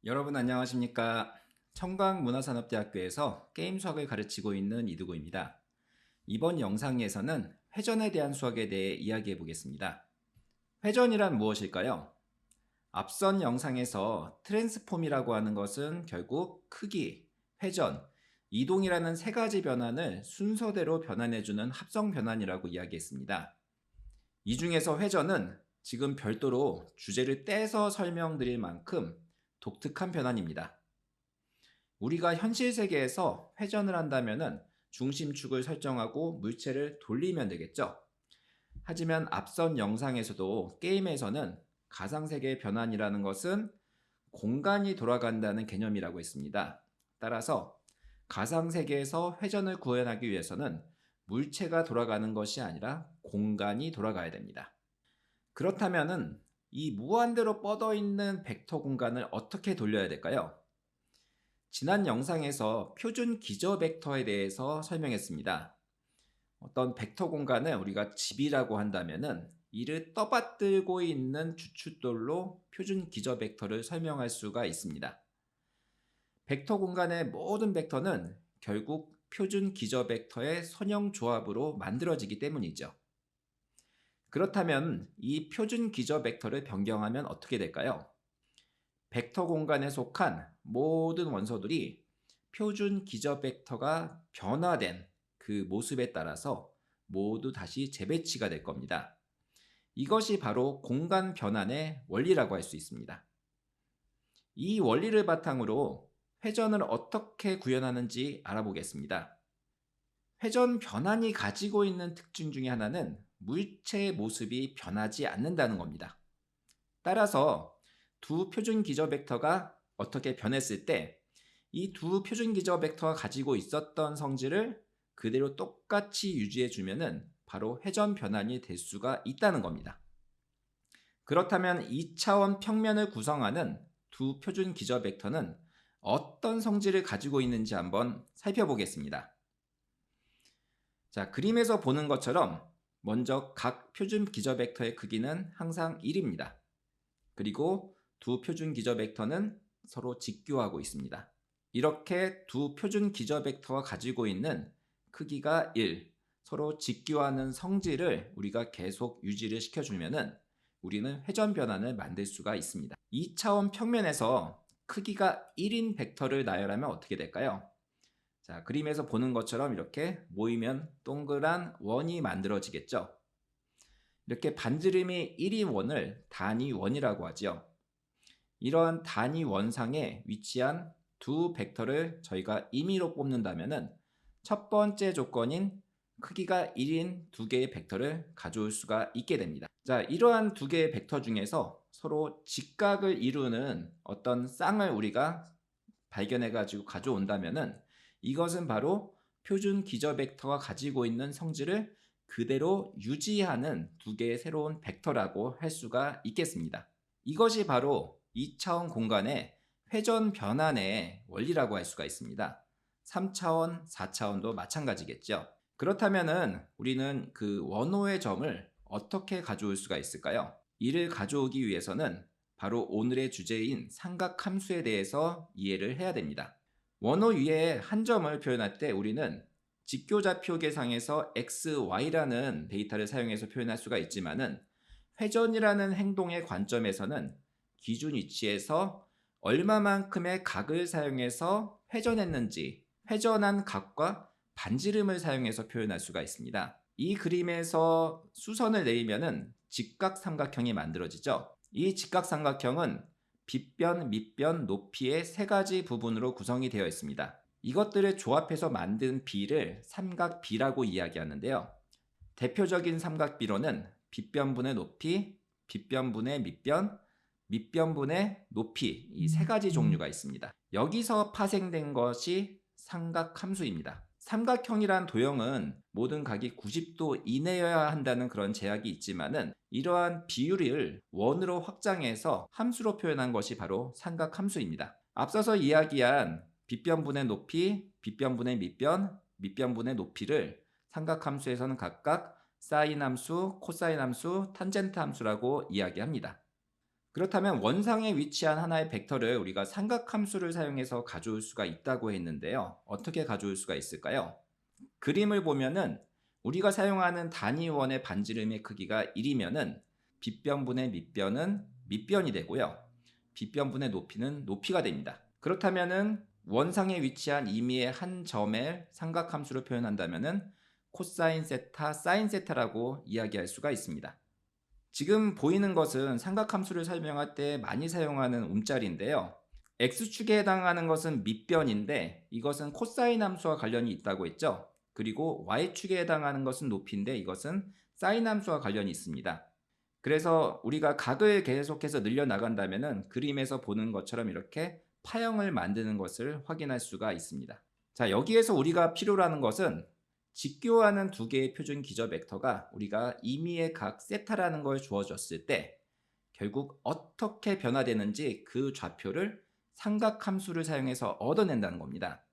여러분 안녕하십니까? 청강문화산업대학교에서 게임 수학을 가르치고 있는 이두구입니다. 이번 영상에서는 회전에 대한 수학에 대해 이야기해 보겠습니다. 회전이란 무엇일까요? 앞선 영상에서 트랜스폼이라고 하는 것은 결국 크기, 회전, 이동이라는 세 가지 변환을 순서대로 변환해주는 합성 변환이라고 이야기했습니다. 이 중에서 회전은 지금 별도로 주제를 떼서 설명드릴 만큼 독특한 변환입니다. 우리가 현실 세계에서 회전을 한다면 중심축을 설정하고 물체를 돌리면 되겠죠. 하지만 앞선 영상에서도 게임에서는 가상세계의 변환이라는 것은 공간이 돌아간다는 개념이라고 했습니다. 따라서 가상세계에서 회전을 구현하기 위해서는 물체가 돌아가는 것이 아니라 공간이 돌아가야 됩니다. 그렇다면 이 무한대로 뻗어 있는 벡터 공간을 어떻게 돌려야 될까요? 지난 영상에서 표준 기저 벡터에 대해서 설명했습니다. 어떤 벡터 공간을 우리가 집이라고 한다면은 이를 떠받들고 있는 주춧돌로 표준 기저 벡터를 설명할 수가 있습니다. 벡터 공간의 모든 벡터는 결국 표준 기저 벡터의 선형 조합으로 만들어지기 때문이죠. 그렇다면 이 표준 기저 벡터를 변경하면 어떻게 될까요? 벡터 공간에 속한 모든 원소들이 표준 기저 벡터가 변화된 그 모습에 따라서 모두 다시 재배치가 될 겁니다. 이것이 바로 공간 변환의 원리라고 할 수 있습니다. 이 원리를 바탕으로 회전을 어떻게 구현하는지 알아보겠습니다. 회전 변환이 가지고 있는 특징 중에 하나는 물체의 모습이 변하지 않는다는 겁니다. 따라서 두 표준 기저 벡터가 어떻게 변했을 때 이 두 표준 기저 벡터가 가지고 있었던 성질을 그대로 똑같이 유지해 주면은 바로 회전 변환이 될 수가 있다는 겁니다. 그렇다면 2차원 평면을 구성하는 두 표준 기저 벡터는 어떤 성질을 가지고 있는지 한번 살펴보겠습니다. 자, 그림에서 보는 것처럼 먼저 각 표준 기저 벡터의 크기는 항상 1입니다. 그리고 두 표준 기저 벡터는 서로 직교하고 있습니다. 이렇게 두 표준 기저 벡터가 가지고 있는 크기가 1, 서로 직교하는 성질을 우리가 계속 유지를 시켜주면은 우리는 회전 변환을 만들 수가 있습니다. 2차원 평면에서 크기가 1인 벡터를 나열하면 어떻게 될까요? 자, 그림에서 보는 것처럼 이렇게 모이면 동그란 원이 만들어지겠죠. 이렇게 반지름이 1인 원을 단위 원이라고 하죠. 이러한 단위 원상에 위치한 두 벡터를 저희가 임의로 뽑는다면 첫 번째 조건인 크기가 1인 두 개의 벡터를 가져올 수가 있게 됩니다. 자, 이러한 두 개의 벡터 중에서 서로 직각을 이루는 어떤 쌍을 우리가 발견해 가지고 가져온다면 이것은 바로 표준 기저 벡터가 가지고 있는 성질을 그대로 유지하는 두 개의 새로운 벡터라고 할 수가 있겠습니다. 이것이 바로 2차원 공간의 회전 변환의 원리라고 할 수가 있습니다. 3차원, 4차원도 마찬가지겠죠. 그렇다면 우리는 그 원호의 점을 어떻게 가져올 수가 있을까요? 이를 가져오기 위해서는 바로 오늘의 주제인 삼각함수에 대해서 이해를 해야 됩니다. 원호 위에 한 점을 표현할 때 우리는 직교좌표 계상에서 x, y라는 데이터를 사용해서 표현할 수가 있지만은 회전이라는 행동의 관점에서는 기준 위치에서 얼마만큼의 각을 사용해서 회전했는지 회전한 각과 반지름을 사용해서 표현할 수가 있습니다. 이 그림에서 수선을 내리면은 직각삼각형이 만들어지죠. 이 직각삼각형은 빗변, 밑변, 높이의 세 가지 부분으로 구성이 되어 있습니다. 이것들을 조합해서 만든 비를 삼각비라고 이야기하는데요. 대표적인 삼각비로는 빗변분의 높이, 빗변분의 밑변, 밑변분의 높이 이 세 가지 종류가 있습니다. 여기서 파생된 것이 삼각함수입니다. 삼각형이란 도형은 모든 각이 90도 이내여야 한다는 그런 제약이 있지만은 이러한 비율을 원으로 확장해서 함수로 표현한 것이 바로 삼각함수입니다. 앞서서 이야기한 빗변분의 높이, 빗변분의 밑변, 밑변분의 높이를 삼각함수에서는 각각 사인 함수, 코사인 함수, 탄젠트 함수라고 이야기합니다. 그렇다면 원상에 위치한 하나의 벡터를 우리가 삼각함수를 사용해서 가져올 수가 있다고 했는데요. 어떻게 가져올 수가 있을까요? 그림을 보면은 우리가 사용하는 단위원의 반지름의 크기가 1이면은 빗변분의 밑변은 밑변이 되고요. 빗변분의 높이는 높이가 됩니다. 그렇다면은 원상에 위치한 임의의 한 점의 삼각함수로 표현한다면은 코사인 세타, 사인 세타라고 이야기할 수가 있습니다. 지금 보이는 것은 삼각함수를 설명할 때 많이 사용하는 움짤인데요. x축에 해당하는 것은 밑변인데 이것은 코사인 함수와 관련이 있다고 했죠. 그리고 y축에 해당하는 것은 높이인데 이것은 사인 함수와 관련이 있습니다. 그래서 우리가 각을 계속해서 늘려나간다면 그림에서 보는 것처럼 이렇게 파형을 만드는 것을 확인할 수가 있습니다. 자, 여기에서 우리가 필요로 하는 것은 직교하는 두 개의 표준 기저 벡터가 우리가 임의의 각 세타라는 걸 주어졌을 때 결국 어떻게 변화되는지 그 좌표를 삼각함수를 사용해서 얻어낸다는 겁니다.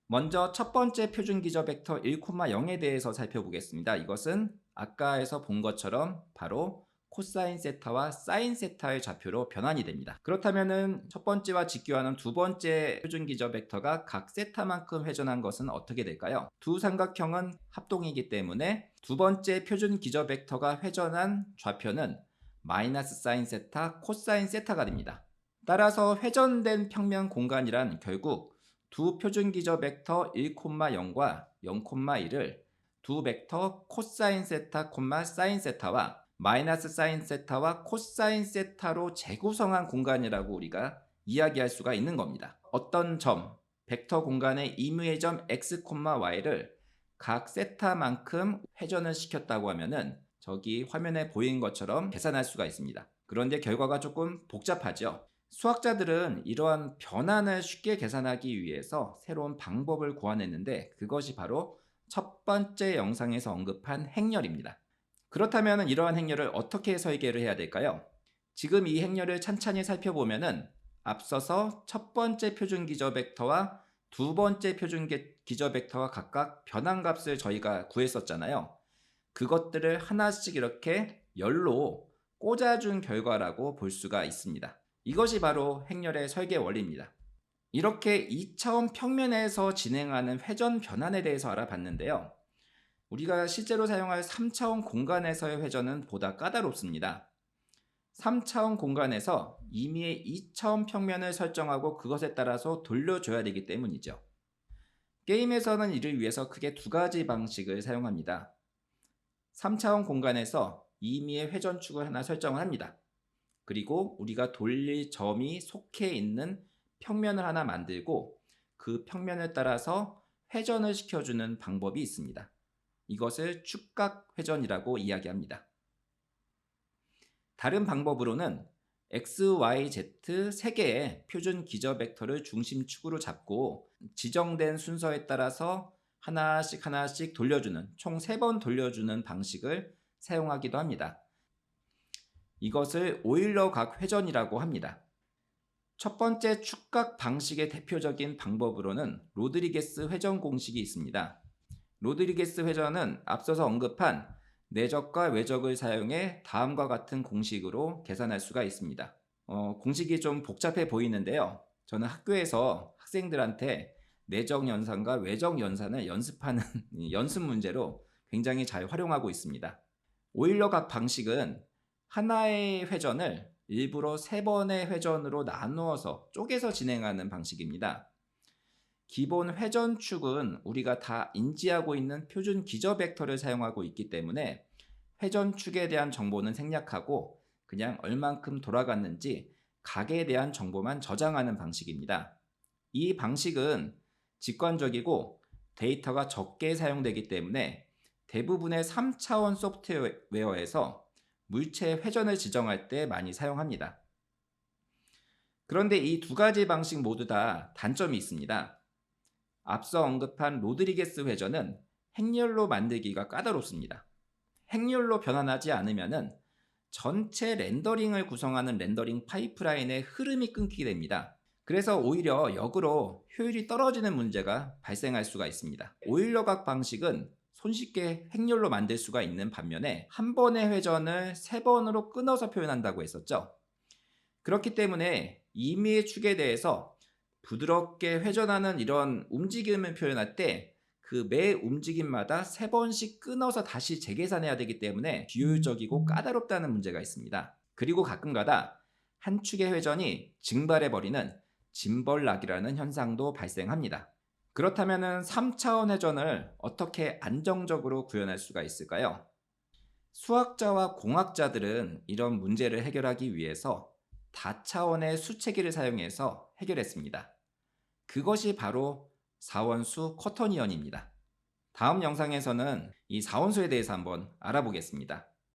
먼저 첫 번째 표준 기저 벡터 1,0에 대해서 살펴보겠습니다. 이것은 아까에서 본 것처럼 바로 코사인 세타와 사인 세타의 좌표로 변환이 됩니다. 그렇다면은 첫 번째와 직교하는 두 번째 표준 기저 벡터가 각 세타만큼 회전한 것은 어떻게 될까요? 두 삼각형은 합동이기 때문에 두 번째 표준 기저 벡터가 회전한 좌표는 마이너스 사인 세타, 코사인 세타가 됩니다. 따라서 회전된 평면 공간이란 결국 두 표준 기저 벡터 1,0과 0,1을 두 벡터 코사인 세타, 사인 세타와 마이너스 사인 세타와 코사인 세타로 재구성한 공간이라고 우리가 이야기할 수가 있는 겁니다. 어떤 점, 벡터 공간의 임의의 점 x, y를 각 세타만큼 회전을 시켰다고 하면은 저기 화면에 보이는 것처럼 계산할 수가 있습니다. 그런데 결과가 조금 복잡하죠. 수학자들은 이러한 변환을 쉽게 계산하기 위해서 새로운 방법을 고안했는데 그것이 바로 첫 번째 영상에서 언급한 행렬입니다. 그렇다면 이러한 행렬을 어떻게 설계를 해야 될까요? 지금 이 행렬을 찬찬히 살펴보면은 앞서서 첫 번째 표준 기저 벡터와 두 번째 표준 기저 벡터가 각각 변환값을 저희가 구했었잖아요. 그것들을 하나씩 이렇게 열로 꽂아준 결과라고 볼 수가 있습니다. 이것이 바로 행렬의 설계 원리입니다. 이렇게 2차원 평면에서 진행하는 회전 변환에 대해서 알아봤는데요. 우리가 실제로 사용할 3차원 공간에서의 회전은 보다 까다롭습니다. 3차원 공간에서 임의의 2차원 평면을 설정하고 그것에 따라서 돌려줘야 되기 때문이죠. 게임에서는 이를 위해서 크게 두 가지 방식을 사용합니다. 3차원 공간에서 임의의 회전축을 하나 설정을 합니다. 그리고 우리가 돌릴 점이 속해 있는 평면을 하나 만들고 그 평면을 따라서 회전을 시켜주는 방법이 있습니다. 이것을 축각 회전이라고 이야기합니다. 다른 방법으로는 x, y, z 3개의 표준 기저 벡터를 중심축으로 잡고 지정된 순서에 따라서 하나씩 돌려주는 총 3번 돌려주는 방식을 사용하기도 합니다. 이것을 오일러 각 회전이라고 합니다. 첫 번째 축각 방식의 대표적인 방법으로는 로드리게스 회전 공식이 있습니다. 로드리게스 회전은 앞서서 언급한 내적과 외적을 사용해 다음과 같은 공식으로 계산할 수가 있습니다. 공식이 좀 복잡해 보이는데요. 저는 학교에서 학생들한테 내적 연산과 외적 연산을 연습하는 연습 문제로 굉장히 잘 활용하고 있습니다. 오일러 각 방식은 하나의 회전을 일부러 3번의 회전으로 나누어서 쪼개서 진행하는 방식입니다. 기본 회전축은 우리가 다 인지하고 있는 표준 기저 벡터를 사용하고 있기 때문에 회전축에 대한 정보는 생략하고 그냥 얼만큼 돌아갔는지 각에 대한 정보만 저장하는 방식입니다. 이 방식은 직관적이고 데이터가 적게 사용되기 때문에 대부분의 3차원 소프트웨어에서 물체 회전을 지정할 때 많이 사용합니다. 그런데 이 두 가지 방식 모두 다 단점이 있습니다. 앞서 언급한 로드리게스 회전은 행렬로 만들기가 까다롭습니다. 행렬로 변환하지 않으면 전체 렌더링을 구성하는 렌더링 파이프라인의 흐름이 끊기게 됩니다. 그래서 오히려 역으로 효율이 떨어지는 문제가 발생할 수가 있습니다. 오일러각 방식은 손쉽게 행렬로 만들 수가 있는 반면에 한 번의 회전을 3번으로 끊어서 표현한다고 했었죠. 그렇기 때문에 임의의 축에 대해서 부드럽게 회전하는 이런 움직임을 표현할 때 그 매 움직임마다 3번씩 끊어서 다시 재계산해야 되기 때문에 비효율적이고 까다롭다는 문제가 있습니다. 그리고 가끔가다 한 축의 회전이 증발해버리는 짐벌락이라는 현상도 발생합니다. 그렇다면 3차원 회전을 어떻게 안정적으로 구현할 수가 있을까요? 수학자와 공학자들은 이런 문제를 해결하기 위해서 다차원의 수체계를 사용해서 해결했습니다. 그것이 바로 4원수 커터니언입니다. 다음 영상에서는 이 4원수에 대해서 한번 알아보겠습니다.